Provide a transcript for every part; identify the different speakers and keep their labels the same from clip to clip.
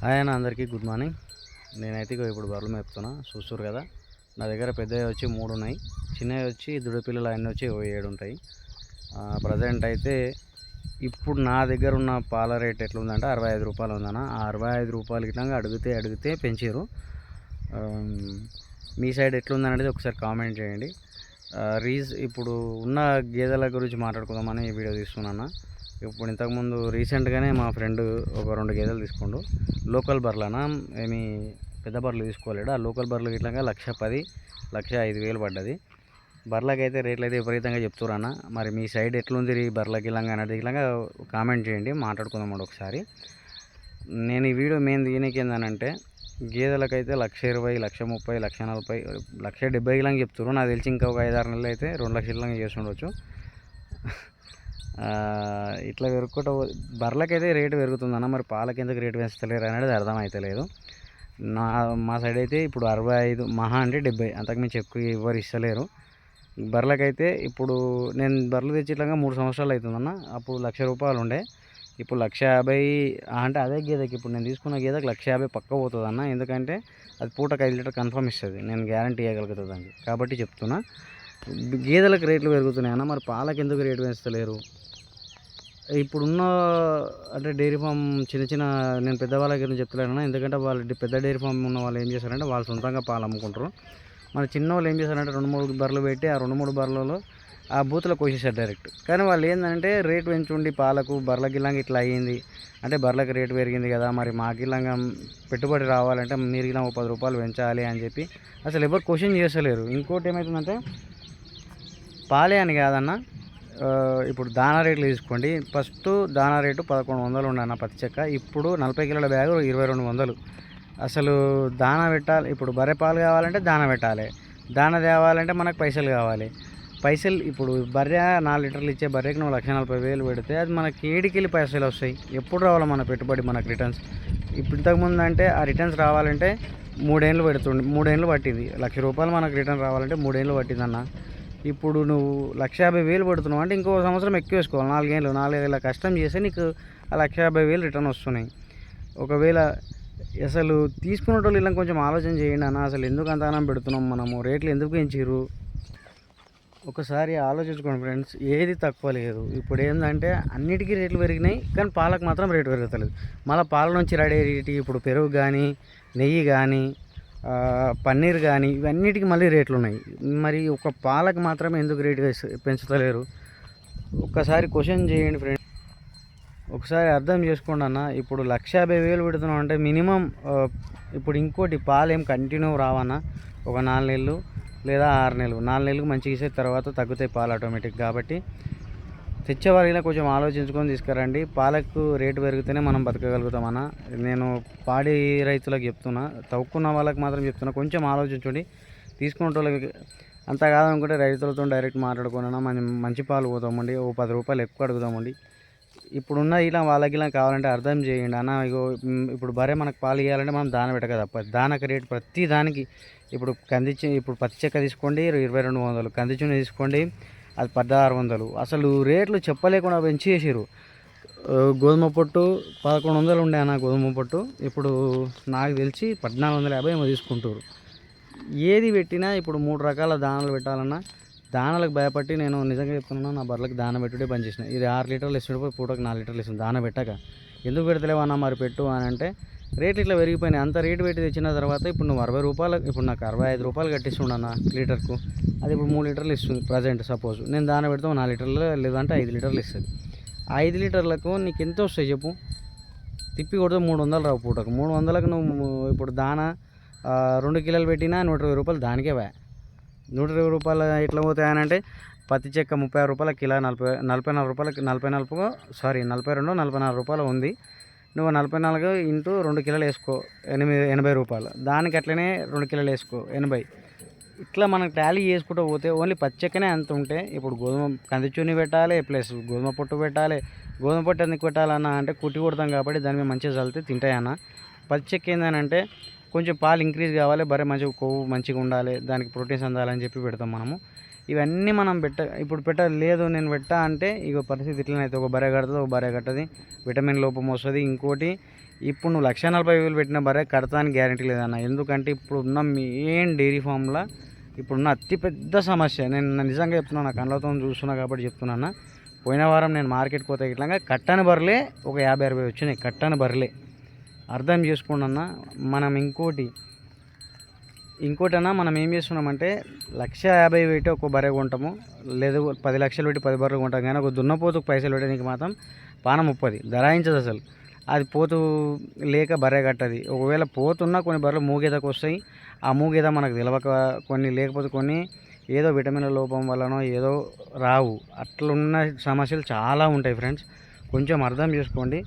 Speaker 1: Hi అన్న, అందరికీ good morning. నేనైతే ఇప్పుడు బర్రెలు మేపుతున్నా, చూస్తున్నారు కదా. నా దగ్గర పెద్దవి వచ్చి 3 ఉన్నాయి, చిన్నవి వచ్చి దుడిపిల్లలు అన్నీ వచ్చి 7 ఉంటాయి. ప్రజెంట్ అయితే ఇప్పుడు నా దగ్గర ఉన్న పాల రేట్ ఎట్లుందంటే 65 రూపాయలు ఉందన్న. ఆ 65 రూపాయలు గిట్లా అడిగితే పెంచారు. మీ సైడ్ ఎట్లుందని అనేది ఒకసారి కామెంట్ చేయండి. ఇప్పుడు ఉన్న గేదెల గురించి మాట్లాడుకుందామని ఈ వీడియో తీసుకున్నాను. ఇప్పుడు ఇంతకుముందు రీసెంట్గానే మా ఫ్రెండ్ ఒక 2 గేదెలు తీసుకుండు. లోకల్ బర్రెలనా, ఏమి పెద్ద బర్రెలు తీసుకోలేడు. ఆ లోకల్ బర్రెలు ఇట్లా 1,10,000 1,05,000 పడ్డది. బర్రెలకైతే రేట్లు అయితే విపరీతంగా చెప్తురన్న. మరి మీ సైడ్ ఎట్లుంది బర్రెలకి ఇలాగా అనేది ఇలాగా కామెంట్ చేయండి, మాట్లాడుకుందాం ఒకసారి. నేను ఈ వీడియో మెయిన్ దీనికి ఏంటంటే, గేదెలకైతే 1,20,000 1,30,000 1,40,000 1,70,000 ఇలాగ చెప్తున్నారు. నాకు తెలిసి ఇంకా ఒక 5-6 నెలలు అయితే 2 లక్షల ఇలాగ చేసి ఉండవచ్చు. ఇట్లా పెరుగుకుంటూ బర్రెలకైతే రేటు పెరుగుతుందన్న. మరి పాలకి ఎందుకు రేటు పెంచుతలేరు అనేది అర్థమవుతలేదు. మా సైడ్ అయితే ఇప్పుడు 65, మహా అంటే 70, అంతకుమించి ఎక్కువ ఎవరు ఇస్తలేరు. బర్రెలకైతే ఇప్పుడు నేను బర్రెలు తెచ్చి ఇట్లాగా 3 సంవత్సరాలు అవుతుందన్న. అప్పుడు 1,00,000 రూపాయలు ఉండే, ఇప్పుడు 1,50,000. అంటే అదే గేదెకి ఇప్పుడు నేను తీసుకున్న గేదెకి 1,50,000 పక్క పోతుంది అన్న. ఎందుకంటే అది పూటకు 5 లీటర్ కన్ఫర్మ్ ఇస్తుంది, నేను గ్యారంటీ ఇవ్వగలుగుతుంది దానికి. కాబట్టి చెప్తున్నా, గేదెలకు రేట్లు పెరుగుతున్నాయి అన్న. మరి పాలకి ఎందుకు రేటు పెంచుతలేరు? ఇప్పుడున్న అంటే డైరీ ఫామ్ చిన్న నేను పెద్దవాళ్ళ గురించి చెప్తలేను, ఎందుకంటే వాళ్ళు పెద్ద డైరీ ఫామ్ ఉన్న వాళ్ళు ఏం చేస్తారంటే వాళ్ళు సొంతంగా పాలు అమ్ముకుంటారు. మన చిన్న వాళ్ళు ఏం చేస్తారంటే 2-3 బర్రెలు పెట్టి ఆ 2-3 బర్రెలలో ఆ బూతులో కోసేసారు డైరెక్ట్. కానీ వాళ్ళు ఏంటంటే రేటు పెంచుండి పాలకు బర్రెలకి ఇలాగ ఇట్లా అయ్యింది అంటే, బర్రెలకు రేటు పెరిగింది కదా, మరి మాకు ఇలాగ పెట్టుబడి రావాలంటే మీరు ఇలా 10 రూపాయలు పెంచాలి అని చెప్పి అసలు ఎవరు క్వశ్చన్ చేస్తలేరు. ఇంకోటి ఏమవుతుందంటే, పాలే అని కాదన్న, ఇప్పుడు దానా రేట్లు తీసుకోండి. ఫస్ట్ దానా రేటు 1,100 ఉండన్న పత్తి చెక్క. ఇప్పుడు 40 కిలోల బ్యాగు 2,200. అసలు దానా పెట్టాలి. ఇప్పుడు బర్రె పాలు కావాలంటే దానా పెట్టాలి, దానా తేవాలంటే మనకు పైసలు కావాలి. ఇప్పుడు బర్రె 4 లీటర్లు ఇచ్చే బర్రెకి నువ్వు 1,40,000 పెడితే అది మనకి ఏడికెళ్ళి పైసలు వస్తాయి? ఎప్పుడు రావాలి మన పెట్టుబడి, మనకు రిటర్న్స్? ఇప్పుడు ఇంతకుముందు అంటే ఆ రిటర్న్స్ రావాలంటే 3 ఏళ్ళు పెడుతుండే, 3 ఏళ్ళు పట్టింది. 1,00,000 రూపాయలు మనకు రిటర్న్ రావాలంటే 3 ఏళ్ళు పట్టిందన్న. ఇప్పుడు నువ్వు 1,50,000 పడుతున్నావు అంటే ఇంకో సంవత్సరం ఎక్కువ వేసుకోవాలి. 4 ఏళ్ళ కష్టం చేస్తే నీకు ఆ 1,50,000 రిటర్న్ వస్తున్నాయి. ఒకవేళ అసలు తీసుకునే వాళ్ళు ఇలా కొంచెం ఆలోచన చేయండి అన్న. అసలు ఎందుకు అంతగానం పెడుతున్నాం మనము? రేట్లు ఎందుకు పెంచారు? ఒకసారి ఆలోచించుకోండి ఫ్రెండ్స్, ఏది తక్కువ లేదు. ఇప్పుడు ఏంటంటే అన్నిటికీ రేట్లు పెరిగినాయి, కానీ పాలకు మాత్రం రేటు పెరుగుతలేదు. మళ్ళీ పాల నుంచి రెడీ అయ్యేటి ఇప్పుడు పెరుగు కానీ, నెయ్యి కానీ, పన్నీర్ కానీ, ఇవన్నిటికీ మళ్ళీ రేట్లు ఉన్నాయి. మరి ఒక పాలకు మాత్రమే ఎందుకు రేటు పెంచుతలేరు? ఒక్కసారి క్వశ్చన్ చేయండి ఫ్రెండ్స్, ఒకసారి అర్థం చేసుకోండి అన్న. ఇప్పుడు 1,50,000 పెడుతున్నాం అంటే మినిమం ఇప్పుడు ఇంకోటి పాలు ఏం కంటిన్యూ రావన్నా, ఒక 4 నెలలు లేదా 6 నెలలు, 4 నెలలకు మంచిగా ఇసే తర్వాత తగ్గుతాయి పాలు ఆటోమేటిక్. కాబట్టి తెచ్చేవారిలా కొంచెం ఆలోచించుకొని తీసుకురండి. పాలకు రేటు పెరిగితేనే మనం బతకగలుగుతామన్న. నేను పాడి రైతులకు చెప్తున్నా, తవ్వుకున్న వాళ్ళకి మాత్రం చెప్తున్నా, కొంచెం ఆలోచించండి. తీసుకునే వాళ్ళకి అంత కాదనుకుంటే రైతులతో డైరెక్ట్ మాట్లాడుకున్నా మనం మంచి పాలు పోతామండి, ఓ 10 రూపాయలు ఎక్కువ అడుగుదామండి. ఇప్పుడున్న ఇలా వాళ్ళకి ఇలా కావాలంటే అర్థం చేయండి అన్న. ఇప్పుడు బర్రె మనకు పాలు ఇవ్వాలంటే మనం దాన పెట్టక తప్పదు. దానకు రేటు ప్రతి దానికి ఇప్పుడు ఇప్పుడు పత్తి చెక్క తీసుకోండి 2,200, కందిచున్న తీసుకోండి అది 1,600. అసలు రేట్లు చెప్పలేకుండా పెంచేసారు. గోధుమ పొట్టు 1,100 ఉండే అన్న గోధుమ పొట్టు, ఇప్పుడు నాకు తెలిసి 1,450 ఏమో తీసుకుంటారు. ఏది పెట్టినా ఇప్పుడు 3 రకాల దానాలు పెట్టాలన్నా దానాలకు భయపట్టి నేను నిజంగా చెప్తున్నాను, నా బర్రెలకు దాన పెట్టుడే పని చేసిన. ఇది 6 లీటర్లు ఇస్తుండే, పూటకు 4 లీటర్లు ఇస్తుంది దాన పెట్టక. ఎందుకు పెడతలేవన్నా మరి పెట్టు అని అంటే, రేట్లు ఇట్లా పెరిగిపోయినాయి. అంత రేటు పెట్టి తెచ్చిన తర్వాత ఇప్పుడు నువ్వు 60 రూపాయలు, ఇప్పుడు నాకు 65 రూపాయలు కట్టిస్తుండన్న లీటర్కు. అది ఇప్పుడు 3 లీటర్లు ఇస్తుంది ప్రజెంట్. సపోజ్ నేను దాన పెడతావు 4 లీటర్లు, లేదంటే 5 లీటర్లు ఇస్తుంది. 5 లీటర్లకు నీకు ఎంత వస్తాయి చెప్పు? తిప్పి కొడితే 300 రావు పూటకు. 300కు నువ్వు ఇప్పుడు దాన 2 కిలోలు పెట్టినా 120 రూపాయలు దానికే వా. 120 రూపాయలు ఎట్లా పోతాయనంటే, పత్తి చెక్క 36 రూపాయల కిలో, 44 రూపాయలకి 42 44 రూపాయలు ఉంది. నువ్వు 44 ఇంటూ 2 కిలోలు వేసుకో, 80 రూపాయలు. దానికి అట్లనే 2 కిలోలు వేసుకో, 80. ఇట్లా మనం టాలీ చేసుకుంటూ పోతే ఓన్లీ పత్తి చెక్కనే అంత ఉంటే, ఇప్పుడు కందిచున్ని పెట్టాలి, ప్లస్ గోధుమ పొట్టు పెట్టాలి. గోధుమ పొట్టు ఎందుకు పెట్టాలన్నా అంటే కుట్టి కొడతాం కాబట్టి దాని మీద మంచిగా చల్లితే తింటాయన్న. పత్తి చెక్క ఏంటంటే కొంచెం పాలు ఇంక్రీజ్ కావాలి, బర్రె మంచిగా కొవ్వు మంచిగా ఉండాలి, దానికి ప్రోటీన్స్ అందాలని చెప్పి పెడతాం మనము. ఇవన్నీ మనం ఇప్పుడు పెట్టలేదు నేను పెట్టా అంటే ఇక పరిస్థితి ఇట్లనే అవుతుంది. ఒక బర్రె కడుతుంది, ఒక బర్రె కట్టది, విటమిన్ లోపం వస్తుంది. ఇంకోటి ఇప్పుడు నువ్వు 1,40,000 పెట్టిన బర్రె కడతానికి గ్యారంటీ లేదన్న. ఎందుకంటే ఇప్పుడున్న మెయిన్ డైరీ ఫామ్లో ఇప్పుడున్న అతిపెద్ద సమస్య, నేను నిజంగా చెప్తున్నా, నా కళ్ళతో చూస్తున్నా కాబట్టి చెప్తున్నా. పోయిన వారం నేను మార్కెట్కి పోతే ఇట్లా కట్టని బర్రెలే ఒక 50-60 వచ్చినాయి, కట్టని బర్రెలే. అర్థం చేసుకోండి అన్న. మనం ఇంకోటన్నా మనం ఏం చేస్తున్నామంటే 1,50,000 పెట్టి ఒక బర్రె కొంటాము, లేదు 10 లక్షలు పెట్టి 10 బర్రెలు కొంటాం. కానీ ఒక దున్నపోతుకు పైసలు పెట్టడానికి మాత్రం పానం ముప్పది ధరాయించదు అసలు. అది పోతు లేక బర్రె కట్టది. ఒకవేళ పోతున్నా కొన్ని బర్రెలు మూగేదకు వస్తాయి. ఆ మూగేద మనకు తెలియక కొన్ని, లేకపోతే కొన్ని ఏదో విటమిన్ల లోపం వల్లనో ఏదో రావు. అట్లున్న సమస్యలు చాలా ఉంటాయి ఫ్రెండ్స్. కొంచెం అర్థం చేసుకోండి.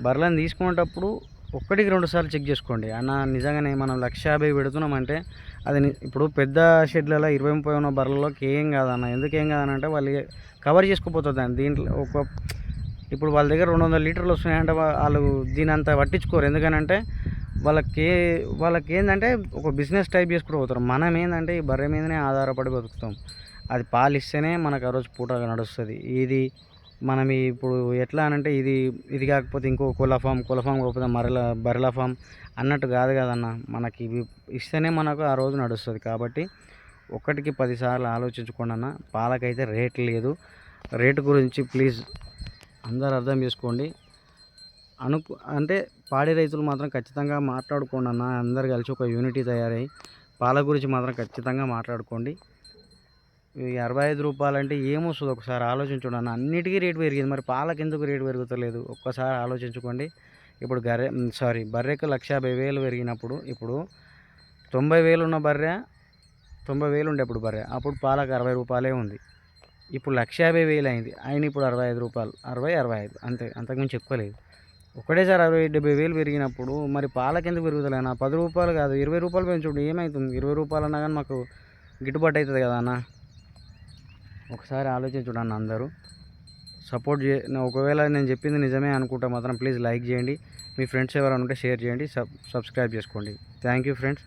Speaker 1: బర్రెలను తీసుకునేటప్పుడు 1-2 సార్లు చెక్ చేసుకోండి అన్న. నిజంగానే మనం 1,50,000 పెడుతున్నామంటే అది ఇప్పుడు పెద్ద షెడ్లలో 20-30 ఉన్న బర్రెలలోకి ఏం కాదన్న. ఎందుకు ఏం కాదనంటే వాళ్ళు కవర్ చేసుకోపోతుంది దాన్ని. దీంట్లో ఇప్పుడు వాళ్ళ దగ్గర 200 లీటర్లు వస్తున్నాయంటే వాళ్ళు దీని అంతా పట్టించుకోరు. ఎందుకనంటే వాళ్ళకి ఏంటంటే ఒక బిజినెస్ టైప్ చేసుకుంటూ పోతారు. మనం ఏంటంటే ఈ బర్రె మీదనే ఆధారపడి బతుకుతాం. అది పాలు ఇస్తేనే మనకు ఆ రోజు పూట నడుస్తుంది. ఇది మనం ఇప్పుడు ఎట్లా అనంటే ఇది కాకపోతే ఇంకో కోళ్ళ ఫామ్ కాకపోతే బర్రెల ఫామ్ అన్నట్టు కాదు కదన్న. మనకి ఇవి ఇస్తేనే మనకు ఆ రోజు నడుస్తుంది. కాబట్టి 1కి 10 సార్లు ఆలోచించుకోండి అన్న. పాలకైతే రేట్ లేదు. రేటు గురించి ప్లీజ్ అందరు అర్థం చేసుకోండి. అంటే పాడి రైతులు మాత్రం ఖచ్చితంగా మాట్లాడుకోండి అన్న. అందరు కలిసి ఒక యూనిటీ తయారై పాల గురించి మాత్రం ఖచ్చితంగా మాట్లాడుకోండి. ఈ 65 రూపాయలు అంటే ఏమొస్తుంది ఒకసారి ఆలోచించండి అన్న. అన్నిటికీ రేటు పెరిగింది, మరి పాలకి ఎందుకు రేటు పెరుగుతలేదు ఒక్కసారి ఆలోచించుకోండి. ఇప్పుడు బర్రెకు 1,50,000 పెరిగినప్పుడు ఇప్పుడు 90,000 ఉన్న బర్రె 90,000 ఉండే అప్పుడు బర్రె, అప్పుడు పాలకు 60 రూపాయలే ఉంది. ఇప్పుడు 1,50,000 అయింది. ఆయన ఇప్పుడు 65 రూపాయలు, 65 అంతే, అంతకుమించి ఎక్కువ లేదు. ఒకటేసారి 60-70,000 పెరిగినప్పుడు మరి పాలకి ఎందుకు పెరుగుతలేనా? 10 రూపాయలు కాదు 20 రూపాయలు పెంచుడు ఏమవుతుంది? 20 రూపాయలు అన్నా కానీ మాకు గిట్టుబాటు అవుతుంది కదా అన్న. ఒకసారి ఆలోచించుడు అన్న. అందరూ సపోర్ట్ ఒకవేళ నేను చెప్పింది నిజమే అనుకుంటే మాత్రం ప్లీజ్ లైక్ చేయండి. మీ ఫ్రెండ్స్ ఎవరైనా ఉంటే షేర్ చేయండి, సబ్స్క్రైబ్ చేసుకోండి. Thank you friends.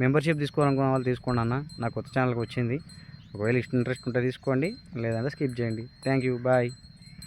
Speaker 1: మెంబర్షిప్ తీసుకోవాలనుకున్న వాళ్ళు తీసుకోండి అన్న. నా కొత్త ఛానల్కి వచ్చింది. ఒకవేళ ఇంట్రెస్ట్ ఉంటే తీసుకోండి, లేదంటే స్కిప్ చేయండి. Thank you, bye.